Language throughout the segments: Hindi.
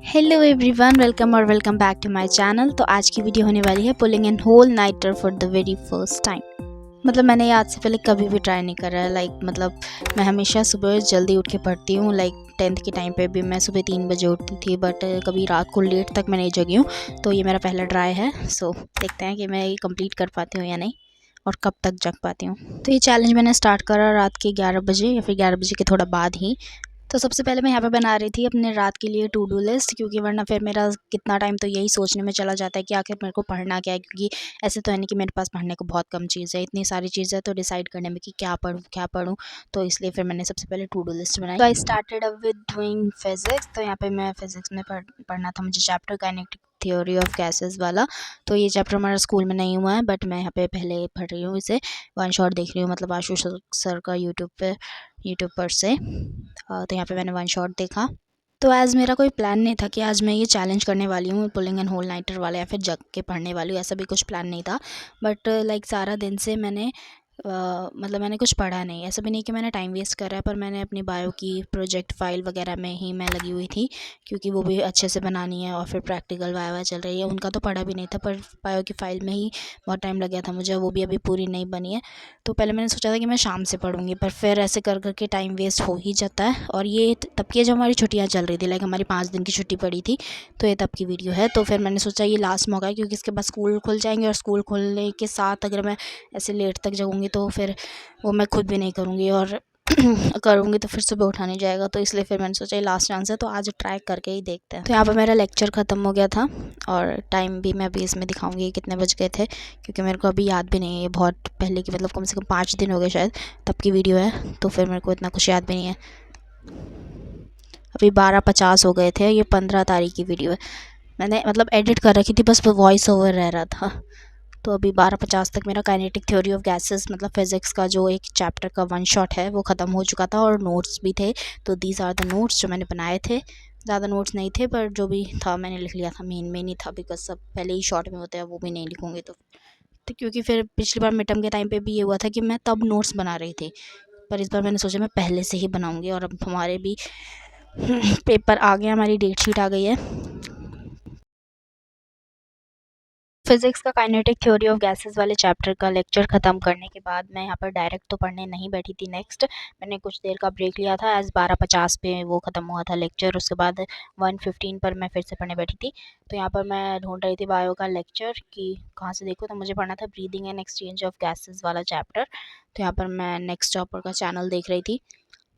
Hello everyone, welcome back to my channel. तो आज की वीडियो होने वाली है pulling an all nighter for the very first time. मतलब मैंने ये आज से पहले कभी भी ट्राई नहीं करा है। मतलब मैं हमेशा सुबह जल्दी उठ के पढ़ती हूँ। 10th के टाइम पे भी मैं सुबह 3 बजे उठती थी, बट कभी रात को लेट तक मैं नहीं जगी हूँ। तो ये मेरा पहला ट्राई है। सो देखते हैं कि मैं ये कंप्लीट कर पाती हूँ या नहीं, और कब तक जग पाती हूँ। तो ये चैलेंज मैंने स्टार्ट करा रात के 11 बजे या फिर 11 बजे के थोड़ा बाद ही। तो सबसे पहले मैं यहाँ पे बना रही थी अपने रात के लिए टू डू लिस्ट, क्योंकि वरना फिर मेरा कितना टाइम तो यही सोचने में चला जाता है कि आखिर मेरे को पढ़ना क्या है। क्योंकि ऐसे तो है नहीं कि मेरे पास पढ़ने को बहुत कम चीज़ है, इतनी सारी चीज़ें तो डिसाइड करने में कि क्या पढ़ूँ। तो इसलिए फिर मैंने सबसे पहले टू डू लिस्ट बनाई। तो I started up with doing physics. तो यहाँ पे मैं फिजिक्स में पढ़ना था मुझे chapter kinetic theory of gases वाला। तो ये चैप्टर हमारा स्कूल में नहीं हुआ है, बट मैं यहाँ पे पहले पढ़ रही हूँ इसे, वन शॉट देख रही हूँ, मतलब आशुष सर का यूट्यूब पर से। तो यहाँ पे मैंने वन शॉट देखा। तो एज़ मेरा कोई प्लान नहीं था कि आज मैं ये चैलेंज करने वाली हूँ पुलिंग एंड होल नाइटर वाला, या फिर जग के पढ़ने वाली हूँ, ऐसा भी कुछ प्लान नहीं था। बट सारा दिन से मैंने मतलब मैंने कुछ पढ़ा नहीं। ऐसा भी नहीं कि मैंने टाइम वेस्ट करा है, पर मैंने अपनी बायो की प्रोजेक्ट फाइल वगैरह में ही मैं लगी हुई थी, क्योंकि वो भी अच्छे से बनानी है। और फिर प्रैक्टिकल वाया चल रही है, उनका तो पढ़ा भी नहीं था, पर बायो की फ़ाइल में ही बहुत टाइम लग गया था मुझे, वो भी अभी पूरी नहीं बनी है। तो पहले मैंने सोचा था कि मैं शाम से पढ़ूंगी, पर फिर ऐसे कर करके टाइम वेस्ट हो ही जाता है। और ये तब की जब हमारी छुट्टियाँ चल रही थी, हमारी 5 दिन की छुट्टी पड़ी थी। तो ये तब की वीडियो है। तो फिर मैंने सोचा ये लास्ट मौका है, क्योंकि इसके बाद स्कूल खुल जाएंगे, और स्कूल खुलने के साथ अगर मैं ऐसे लेट तक जगूंगी तो फिर वो मैं खुद भी नहीं करूँगी, और करूँगी तो फिर सुबह उठा नहीं जाएगा। तो इसलिए फिर मैंने सोचा ये लास्ट चांस है, तो आज ट्राई करके ही देखते हैं। तो यहाँ पर मेरा लेक्चर ख़त्म हो गया था, और टाइम भी मैं अभी इसमें दिखाऊंगी कितने बज गए थे, क्योंकि मेरे को अभी याद भी नहीं है। ये बहुत पहले की, मतलब कम से कम 5 दिन हो गए शायद, तब की वीडियो है। तो फिर मेरे को इतना कुछ याद भी नहीं है। अभी 12:50 हो गए थे। ये 15 तारीख की वीडियो है। मैंने मतलब एडिट कर रखी थी, बस वॉइस ओवर रह रहा था। तो अभी 12:50 तक मेरा काइनेटिक थ्योरी ऑफ गैसेस, मतलब फिज़िक्स का जो एक चैप्टर का वन शॉट है, वो ख़त्म हो चुका था, और नोट्स भी थे। तो दीज आर द नोट्स जो मैंने बनाए थे। ज़्यादा नोट्स नहीं थे, पर जो भी था मैंने लिख लिया था। मेन ही था, बिकॉज सब पहले ही शॉर्ट में होते हैं, वो भी नहीं लिखूँगी तो क्योंकि फिर पिछली बार मिड टर्म के टाइम पे भी ये हुआ था कि मैं तब नोट्स बना रही थी, पर इस बार मैंने सोचा मैं पहले से ही बनाऊँगी। और अब हमारे भी पेपर आ गए, हमारी डेट शीट आ गई है। फिज़िक्स का काइनेटिक थ्योरी ऑफ गैसेस वाले चैप्टर का लेक्चर ख़त्म करने के बाद मैं यहाँ पर डायरेक्ट तो पढ़ने नहीं बैठी थी। नेक्स्ट मैंने कुछ देर का ब्रेक लिया था, एज़ 12:50 पे वो ख़त्म हुआ था लेक्चर। उसके बाद 1:15 पर मैं फिर से पढ़ने बैठी थी। तो यहाँ पर मैं ढूंढ रही थी बायो का लेक्चर कि कहाँ से देखूँ। तो मुझे पढ़ना था breathing and exchange of gases वाला चैप्टर। तो यहाँ पर मैं नेक्स्ट टॉपर का चैनल देख रही थी,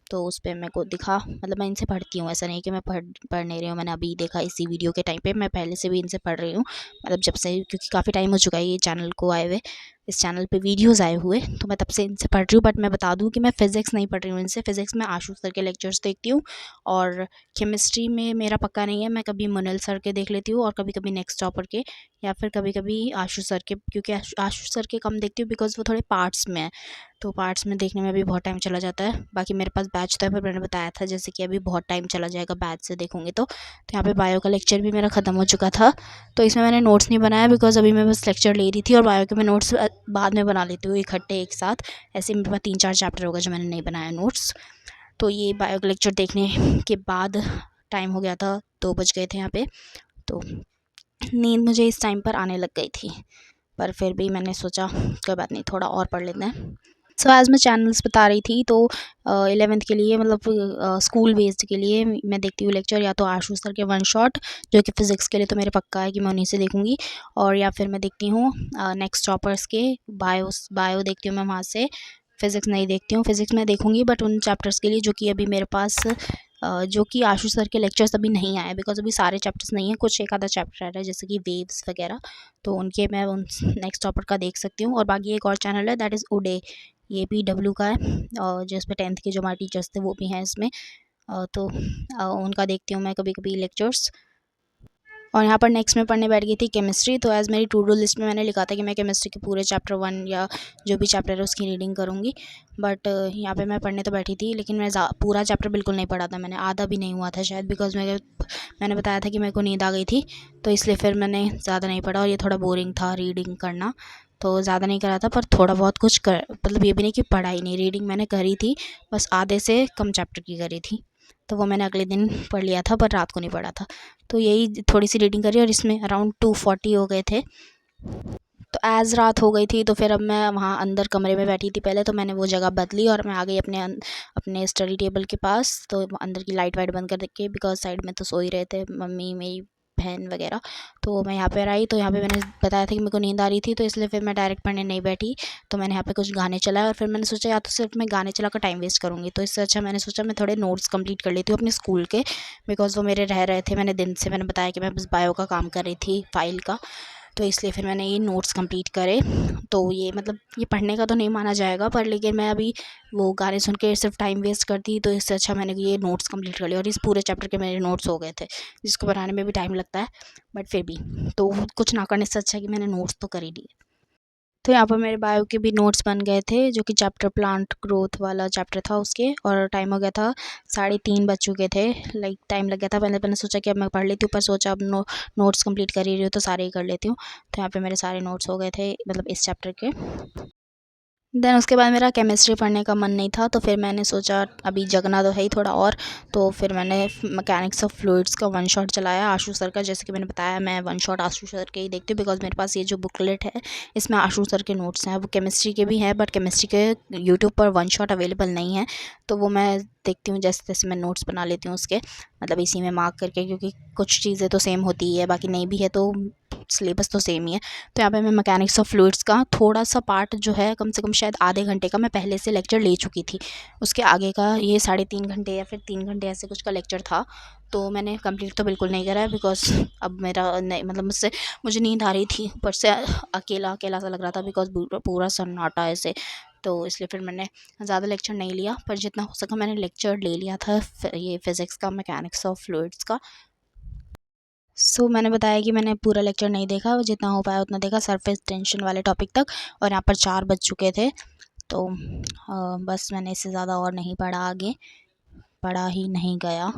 तो उस पे मेरे को दिखा। मतलब मैं इनसे पढ़ती हूँ, ऐसा नहीं कि मैं पढ़ नहीं रही हूँ। मैंने अभी देखा इसी वीडियो के टाइम पे, मैं पहले से भी इनसे पढ़ रही हूँ, मतलब जब से, क्योंकि काफ़ी टाइम हो चुका है ये चैनल को आए हुए, इस चैनल पे वीडियोस आए हुए। तो मैं तब से इनसे पढ़ रही हूँ। बट मैं बता दूँ कि मैं फिज़िक्स नहीं पढ़ रही हूँ इनसे। फिज़िक्स में आशु सर के लेक्चर्स देखती हूँ, और केमिस्ट्री में मेरा पक्का नहीं है। मैं कभी मुनिल सर के देख लेती हूँ, और कभी कभी नेक्स्ट टॉपर के, या फिर कभी कभी आशु सर के, क्योंकि आशु सर के कम देखती हूँ, बिकॉज वो थोड़े पार्ट्स में है। तो पार्ट्स में देखने में भी बहुत टाइम चला जाता है। बाकी मेरे पास बैच तो है, पर मैंने बताया था जैसे कि अभी बहुत टाइम चला जाएगा बैच से देखूँगी तो यहाँ पे बायो का लेक्चर भी मेरा ख़त्म हो चुका था। तो इसमें मैंने नोट्स नहीं बनाया, बिकॉज अभी मैं बस लेक्चर ले रही थी, और बायो के मैं नोट्स बाद में बना लेती हूँ इकट्ठे एक साथ। ऐसे मेरे पास 3-4 चैप्टर होगा जो मैंने नहीं बनाया नोट्स। तो ये बायो का लेक्चर देखने के बाद टाइम हो गया था, 2 बज गए थे यहाँ पे। तो नींद मुझे इस टाइम पर आने लग गई थी, पर फिर भी मैंने सोचा कोई बात नहीं, थोड़ा और पढ़ लेते हैं। सो एज़ मैं चैनल्स बता रही थी, तो 11th के लिए, मतलब स्कूल बेस्ड के लिए मैं देखती हूँ लेक्चर, या तो आशु सर के वन शॉट, जो कि फ़िज़िक्स के लिए तो मेरे पक्का है कि मैं उन्हीं से देखूँगी। और या फिर मैं देखती हूँ नेक्स्ट टॉपर्स के बायो देखती हूँ मैं वहाँ से। फ़िज़िक्स नहीं देखती हूँ। फ़िज़िक्स मैं देखूँगी, बट उन चैप्टर्स के लिए जो कि अभी मेरे पास जो कि आशु सर के लेक्चर्स अभी नहीं आए, बिकॉज अभी सारे चैप्टर्स नहीं हैं, कुछ एक आधा चैप्टर रह रहा है, जैसे कि वेव्स वगैरह। तो उनके मैं उन नेक्स्ट टॉपर का देख सकती हूँ। और बाकी एक और चैनल है, दैट इज़ उडे, ये भी डब्ल्यू का है, और जो इसमें 10th के जो हमारे टीचर्स थे वो भी हैं इसमें। तो उनका देखती हूँ मैं कभी कभी लेक्चर्स। और यहाँ पर नेक्स्ट में पढ़ने बैठ गई थी केमिस्ट्री। तो एज़ मेरी टू डू लिस्ट में मैंने लिखा था कि मैं केमिस्ट्री के पूरे चैप्टर 1 या जो भी चैप्टर है उसकी रीडिंग करूँगी। बट यहाँ पे मैं पढ़ने तो बैठी थी, लेकिन मैं पूरा चैप्टर बिल्कुल नहीं पढ़ा था। मैंने आधा भी नहीं हुआ था शायद, बिकॉज मैंने बताया था कि मेरे को नींद आ गई थी, तो इसलिए फिर मैंने ज़्यादा नहीं पढ़ा। और ये थोड़ा बोरिंग था रीडिंग करना, तो ज़्यादा नहीं करा था, पर थोड़ा बहुत कुछ कर, मतलब ये भी नहीं कि पढ़ा ही नहीं, रीडिंग मैंने करी थी, बस आधे से कम चैप्टर की करी थी। तो वो मैंने अगले दिन पढ़ लिया था, पर रात को नहीं पढ़ा था। तो यही थोड़ी सी रीडिंग करी और इसमें अराउंड 240 हो गए थे। तो एज़ रात हो गई थी, तो फिर अब मैं वहाँ अंदर कमरे में बैठी थी पहले, तो मैंने वो जगह बदली और मैं आ गई अपने स्टडी टेबल के पास। तो अंदर की लाइट वाइट बंद कर के, बिकॉज साइड में तो सो ही रहे थे मम्मी, मेरी बहन वगैरह। तो मैं यहाँ पर आई, तो यहाँ पे मैंने बताया था कि मेरे को नींद आ रही थी, तो इसलिए फिर मैं डायरेक्ट पढ़ने नहीं बैठी। तो मैंने यहाँ पे कुछ गाने चलाए और फिर मैंने सोचा या तो सिर्फ मैं गाने चला कर टाइम वेस्ट करूँगी, तो इससे अच्छा मैंने सोचा मैं थोड़े नोट्स कंप्लीट कर लेती हूँ अपने स्कूल के, बिकॉज वो मेरे रह रहे थे। मैंने बताया कि मैं बस बायो का काम कर रही थी, फाइल का। तो इसलिए फिर मैंने ये नोट्स कंप्लीट करे। तो ये मतलब ये पढ़ने का तो नहीं माना जाएगा, पर लेकिन मैं अभी वो गाने सुन के सिर्फ टाइम वेस्ट करती, तो इससे अच्छा मैंने ये नोट्स कंप्लीट कर लिया। और इस पूरे चैप्टर के मेरे नोट्स हो गए थे, जिसको बनाने में भी टाइम लगता है, बट फिर भी तो कुछ ना करने से अच्छा है कि मैंने नोट्स तो कर ही लिए। तो यहाँ पर मेरे बायो के भी नोट्स बन गए थे, जो कि चैप्टर प्लांट ग्रोथ वाला चैप्टर था उसके। और टाइम हो गया था 3:30 बज चुके थे, लाइक टाइम लग गया था। मैंने सोचा कि अब मैं पढ़ लेती हूँ, पर सोचा अब नोट्स कंप्लीट कर ही रही हूँ तो सारे ही कर लेती हूँ। तो यहाँ पे मेरे सारे नोट्स हो गए थे, मतलब इस चैप्टर के। देन उसके बाद मेरा केमिस्ट्री पढ़ने का मन नहीं था, तो फिर मैंने सोचा अभी जगना तो है ही थोड़ा और। तो फिर मैंने मैकेनिक्स ऑफ फ्लूइड्स का वन शॉट चलाया आशु सर का। जैसे कि मैंने बताया, मैं वन शॉट आशु सर के ही देखती हूँ, बिकॉज मेरे पास ये जो बुकलेट है इसमें आशु सर के नोट्स हैं। वो केमिस्ट्री के भी हैं, बट केमिस्ट्री के यूट्यूब पर वन शॉट अवेलेबल नहीं है, तो वो मैं देखती हूँ। जैसे तैसे मैं नोट्स बना लेती हूँ उसके, मतलब इसी में मार्क करके, क्योंकि कुछ चीज़ें तो सेम होती है, बाकी नहीं भी है तो सिलेबस तो सेम ही है। तो यहाँ पे मैं मैकेनिक्स ऑफ फ्लूइड्स का थोड़ा सा पार्ट जो है, कम से कम शायद आधे घंटे का, मैं पहले से लेक्चर ले चुकी थी। उसके आगे का ये 3.5 घंटे या फिर 3 घंटे ऐसे कुछ का लेक्चर था, तो मैंने कंप्लीट तो बिल्कुल नहीं करा है, बिकॉज अब मेरा नहीं, मतलब मुझे नींद आ रही थी, ऊपर से अकेला अकेला सा लग रहा था, बिकॉज पूरा सन्नाटा ऐसे। तो इसलिए फिर मैंने ज़्यादा लेक्चर नहीं लिया, पर जितना हो सका मैंने लेक्चर ले लिया था ये फिज़िक्स का, मैकेनिक्स ऑफ फ्लूइड्स का। मैंने बताया कि मैंने पूरा लेक्चर नहीं देखा, जितना हो पाया उतना देखा, सरफेस टेंशन वाले टॉपिक तक। और यहाँ पर 4 बज चुके थे, तो बस मैंने इससे ज़्यादा और नहीं पढ़ा, आगे पढ़ा ही नहीं गया।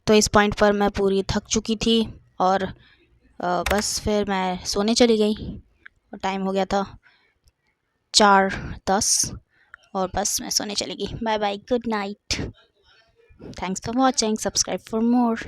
तो इस पॉइंट पर मैं पूरी थक चुकी थी और बस फिर मैं सोने चली गई। और टाइम हो गया था 4:10, और बस मैं सोने चली गई। Bye bye, good night, thanks for watching, subscribe for more.